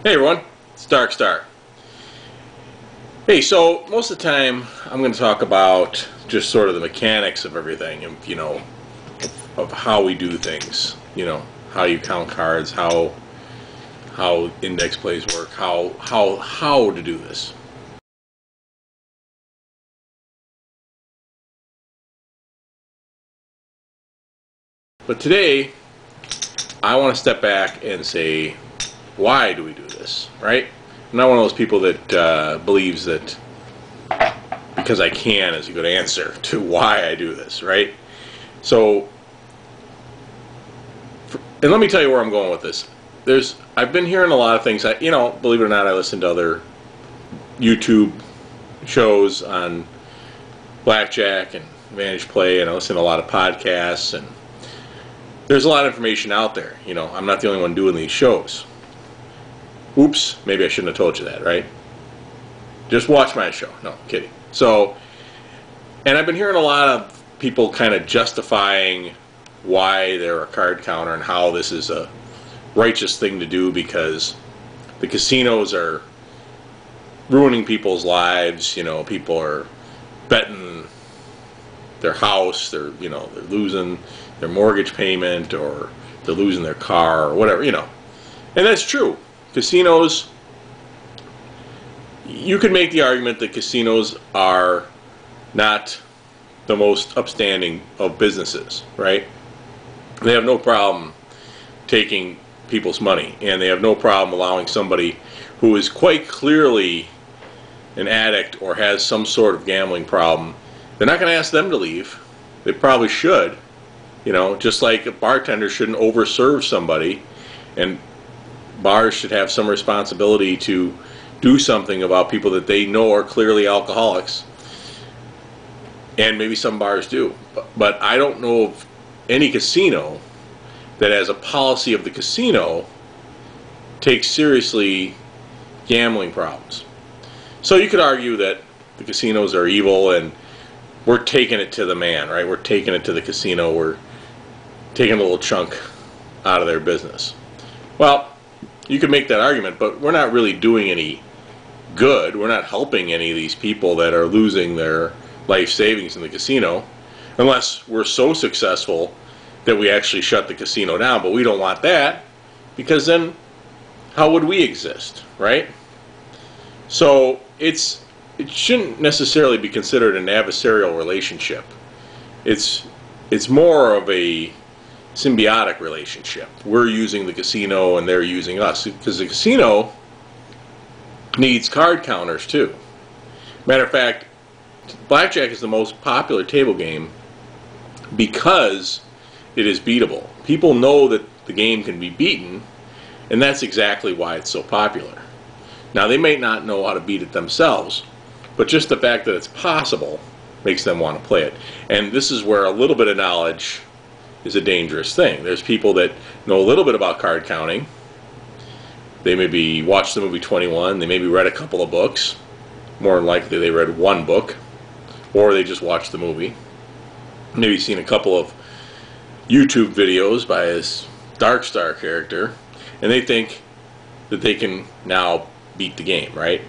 Hey everyone, it's DarkStar. Hey, so most of the time I'm going to talk about just sort of the mechanics of everything, and of how we do things. How you count cards, how index plays work, how to do this. But today I want to step back and say, why do we do this, right? I'm not one of those people that believes that because I can is a good answer to why I do this, right? So, and let me tell you where I'm going with this. I've been hearing a lot of things. Believe it or not, I listen to other YouTube shows on Blackjack and Managed Play, and I listen to a lot of podcasts, and there's a lot of information out there. I'm not the only one doing these shows. Oops, maybe I shouldn't have told you that, right? Just watch my show. No, I'm kidding. So, and I've been hearing a lot of people kind of justifying why they're a card counter and how this is a righteous thing to do because the casinos are ruining people's lives. People are betting their house, they're losing their mortgage payment, or they're losing their car, or whatever, And that's true. Casinos, you could make the argument that casinos are not the most upstanding of businesses, right? They have no problem taking people's money, and they have no problem allowing somebody who is quite clearly an addict or has some sort of gambling problem. They're not going to ask them to leave. They probably should. Just like a bartender shouldn't overserve somebody, and bars should have some responsibility to do something about people that they know are clearly alcoholics. And maybe some bars do. But I don't know of any casino that, as a policy of the casino, takes seriously gambling problems. So you could argue that the casinos are evil and we're taking it to the man, right? We're taking it to the casino. We're taking a little chunk out of their business. Well, you could make that argument, but we're not really doing any good. We're not helping any of these people that are losing their life savings in the casino, unless we're so successful that we actually shut the casino down. But we don't want that, because then how would we exist, right? So it shouldn't necessarily be considered an adversarial relationship. It's more of a symbiotic relationship. We're using the casino and they're using us, because the casino needs card counters too. Matter of fact, blackjack is the most popular table game because it is beatable. People know that the game can be beaten, and that's exactly why it's so popular. Now, they may not know how to beat it themselves, but just the fact that it's possible makes them want to play it. And this is where a little bit of knowledge is a dangerous thing. There's people that know a little bit about card counting. They maybe watched the movie 21, they maybe read a couple of books. More than likely they read one book, or they just watched the movie. Maybe seen a couple of YouTube videos by this DarkStar character, and they think that they can now beat the game, right?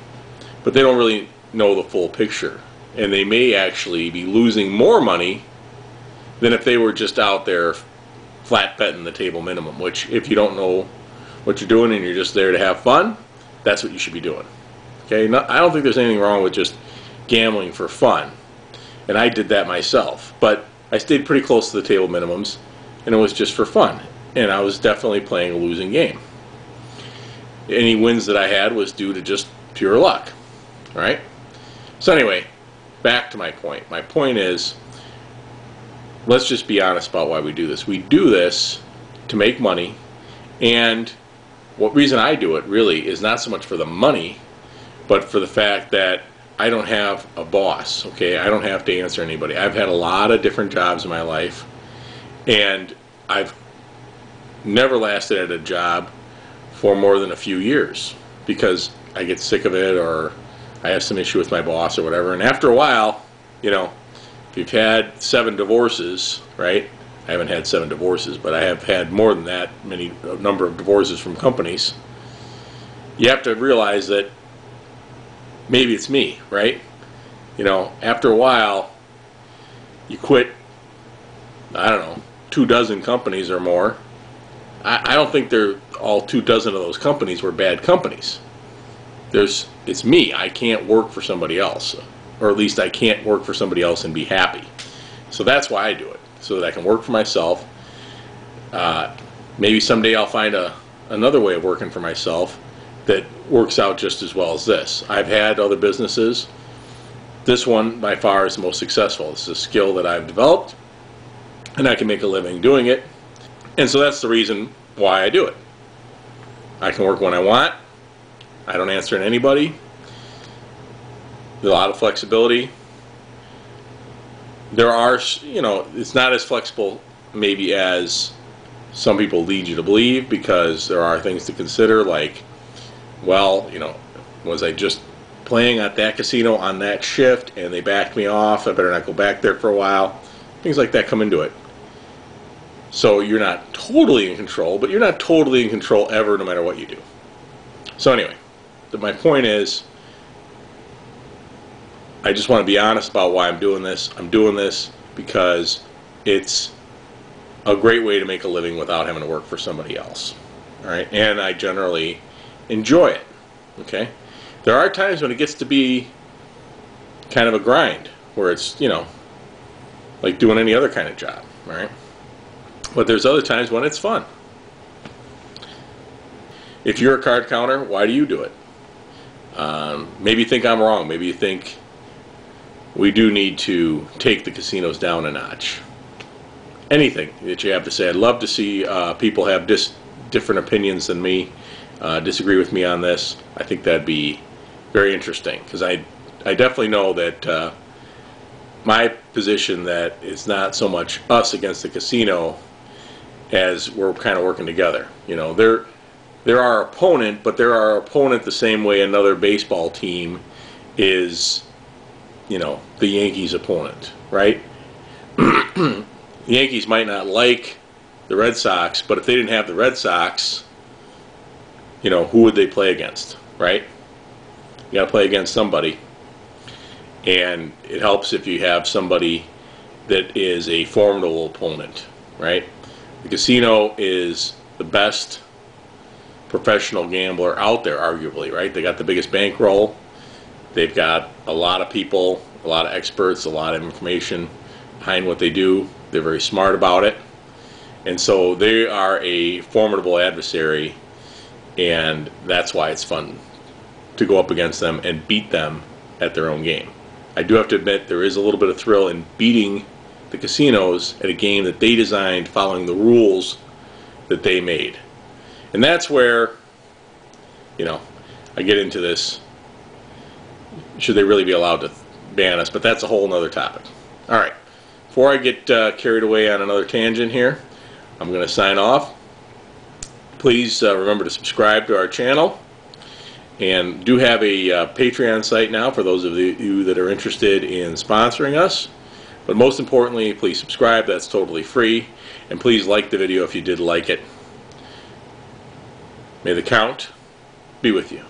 But they don't really know the full picture, and they may actually be losing more money than if they were just out there flat betting the table minimum, which, if you don't know what you're doing and you're just there to have fun, that's what you should be doing. Okay? I don't think there's anything wrong with just gambling for fun, and I did that myself, but I stayed pretty close to the table minimums, and it was just for fun, and I was definitely playing a losing game. Any wins that I had was due to just pure luck, right? So anyway, back to my point. My point is, let's just be honest about why we do this. We do this to make money, and what reason I do it really is not so much for the money, but for the fact that I don't have a boss, okay? I don't have to answer anybody. I've had a lot of different jobs in my life, and I've never lasted at a job for more than a few years because I get sick of it, or I have some issue with my boss or whatever. And after a while, if you've had 7 divorces, right? I haven't had 7 divorces, but I have had more than that, number of divorces from companies. you have to realize that maybe it's me, right? You know, after a while, you quit, I don't know, 24 companies or more. I don't think they're all 24 of those companies were bad companies. It's me. I can't work for somebody else, or at least I can't work for somebody else and be happy. So that's why I do it, so that I can work for myself. Maybe someday I'll find another way of working for myself that works out just as well as this. I've had other businesses. This one, by far, is the most successful. It's a skill that I've developed, and I can make a living doing it. And so that's the reason why I do it. I can work when I want. I don't answer to anybody. There's a lot of flexibility. There are, you know, it's not as flexible maybe as some people lead you to believe, because there are things to consider, like, well, you know, was I just playing at that casino on that shift and they backed me off? I better not go back there for a while. Things like that come into it. So you're not totally in control, but you're not totally in control ever, no matter what you do. So anyway, my point is, I just want to be honest about why I'm doing this. I'm doing this because it's a great way to make a living without having to work for somebody else. All right, and I generally enjoy it. Okay, there are times when it gets to be kind of a grind, where it's, you know, like doing any other kind of job. All right, but there's other times when it's fun. If you're a card counter, why do you do it? Maybe you think I'm wrong. Maybe you think we do need to take the casinos down a notch. Anything that you have to say. I'd love to see people have different opinions than me, disagree with me on this. I think that'd be very interesting, because I definitely know that my position that it's not so much us against the casino as we're kind of working together. You know, they're our opponent, but they're our opponent the same way another baseball team is, you know, the Yankees' opponent, right? The Yankees might not like the Red Sox, but if they didn't have the Red Sox, you know, who would they play against, right? You got to play against somebody. And it helps if you have somebody that is a formidable opponent, right? The casino is the best professional gambler out there, arguably, right? They got the biggest bankroll. They've got a lot of people, a lot of experts, a lot of information behind what they do. They're very smart about it. And so they are a formidable adversary, and that's why it's fun to go up against them and beat them at their own game. I do have to admit, there is a little bit of thrill in beating the casinos at a game that they designed following the rules that they made. And that's where, you know, I get into this, should they really be allowed to ban us? But that's a whole nother topic. All right, before I get carried away on another tangent here, I'm going to sign off. Please remember to subscribe to our channel, and do have a Patreon site now for those of you that are interested in sponsoring us. But most importantly, please subscribe. That's totally free. And please like the video if you did like it. May the count be with you.